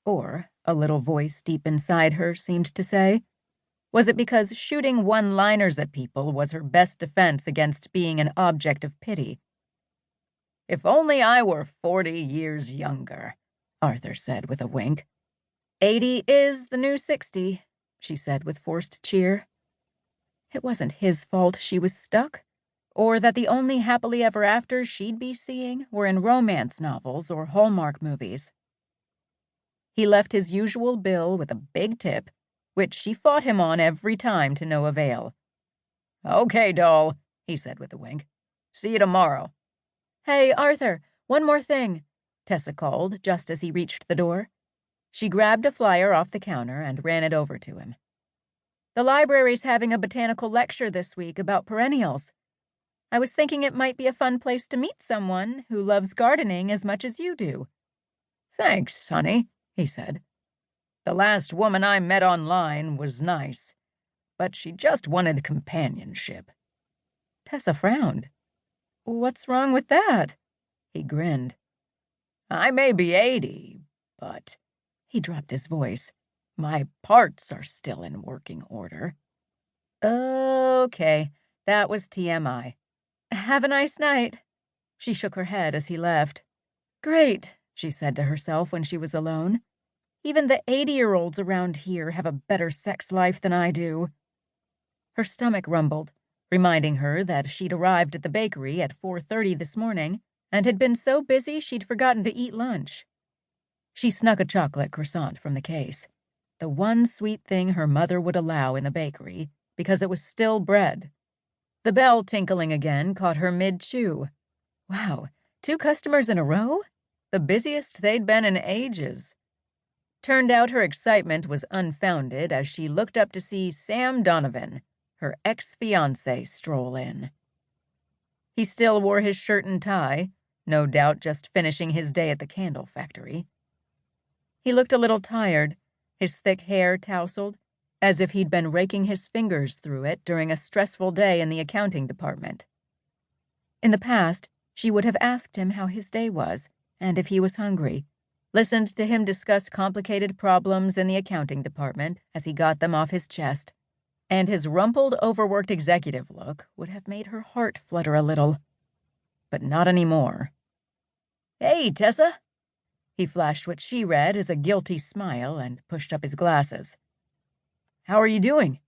Or, a little voice deep inside her seemed to say, was it because shooting one-liners at people was her best defense against being an object of pity? "If only I were 40 years younger," Arthur said with a wink. 80 is the new 60, she said with forced cheer. It wasn't his fault she was stuck, or that the only happily ever afters she'd be seeing were in romance novels or Hallmark movies. He left his usual bill with a big tip, which she fought him on every time to no avail. "Okay, doll," he said with a wink. "See you tomorrow." "Hey, Arthur, one more thing," Tessa called just as he reached the door. She grabbed a flyer off the counter and ran it over to him. "The library's having a botanical lecture this week about perennials. I was thinking it might be a fun place to meet someone who loves gardening as much as you do." "Thanks, honey," he said. "The last woman I met online was nice, but she just wanted companionship." Tessa frowned. "What's wrong with that?" He grinned. "I may be 80, but," he dropped his voice, "my parts are still in working order." "Okay, that was TMI. Have a nice night." She shook her head as he left. "Great," she said to herself when she was alone. "Even the 80-year-olds around here have a better sex life than I do." Her stomach rumbled, reminding her that she'd arrived at the bakery at 4:30 this morning and had been so busy she'd forgotten to eat lunch. She snuck a chocolate croissant from the case, the one sweet thing her mother would allow in the bakery because it was still bread. The bell tinkling again caught her mid-chew. Wow, 2 customers in a row? The busiest they'd been in ages. Turned out her excitement was unfounded as she looked up to see Sam Donovan, her ex-fiancé, stroll in. He still wore his shirt and tie, no doubt just finishing his day at the candle factory. He looked a little tired, his thick hair tousled, as if he'd been raking his fingers through it during a stressful day in the accounting department. In the past, she would have asked him how his day was and if he was hungry, listened to him discuss complicated problems in the accounting department as he got them off his chest, and his rumpled, overworked executive look would have made her heart flutter a little. But not anymore. "Hey, Tessa!" He flashed what she read as a guilty smile and pushed up his glasses. "How are you doing?"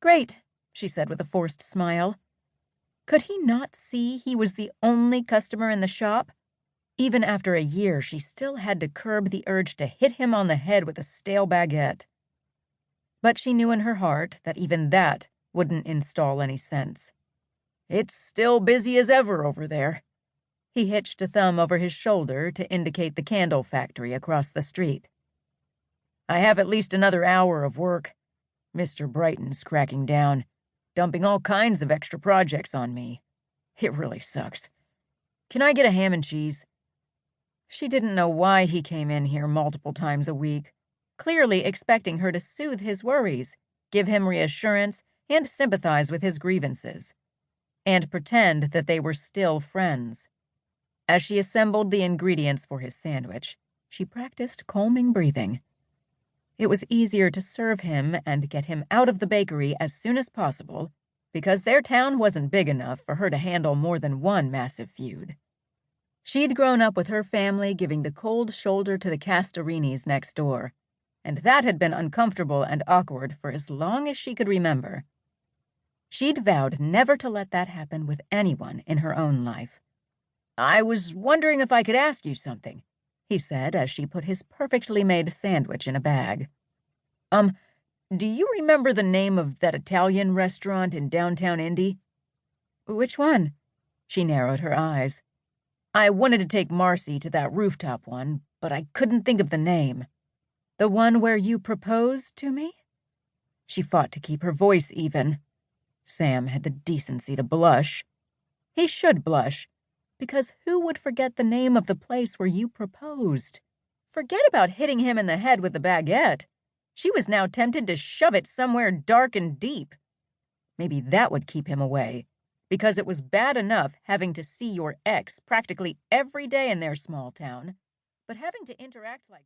"Great," she said with a forced smile. Could he not see he was the only customer in the shop? Even after a year, she still had to curb the urge to hit him on the head with a stale baguette. But she knew in her heart that even that wouldn't install any sense. "It's still busy as ever over there." He hitched a thumb over his shoulder to indicate the candle factory across the street. "I have at least another hour of work. Mr. Brighton's cracking down, dumping all kinds of extra projects on me. It really sucks. Can I get a ham and cheese?" She didn't know why he came in here multiple times a week, clearly expecting her to soothe his worries, give him reassurance, and sympathize with his grievances, and pretend that they were still friends. As she assembled the ingredients for his sandwich, she practiced calming breathing. It was easier to serve him and get him out of the bakery as soon as possible, because their town wasn't big enough for her to handle more than one massive feud. She'd grown up with her family giving the cold shoulder to the Castorinis next door, and that had been uncomfortable and awkward for as long as she could remember. She'd vowed never to let that happen with anyone in her own life. "I was wondering if I could ask you something," he said as she put his perfectly made sandwich in a bag. Do you remember the name of that Italian restaurant in downtown Indy?" "Which one?" She narrowed her eyes. "I wanted to take Marcy to that rooftop one, but I couldn't think of the name." "The one where you proposed to me?" She fought to keep her voice even. Sam had the decency to blush. He should blush, because who would forget the name of the place where you proposed? Forget about hitting him in the head with the baguette. She was now tempted to shove it somewhere dark and deep. Maybe that would keep him away, because it was bad enough having to see your ex practically every day in their small town, but having to interact like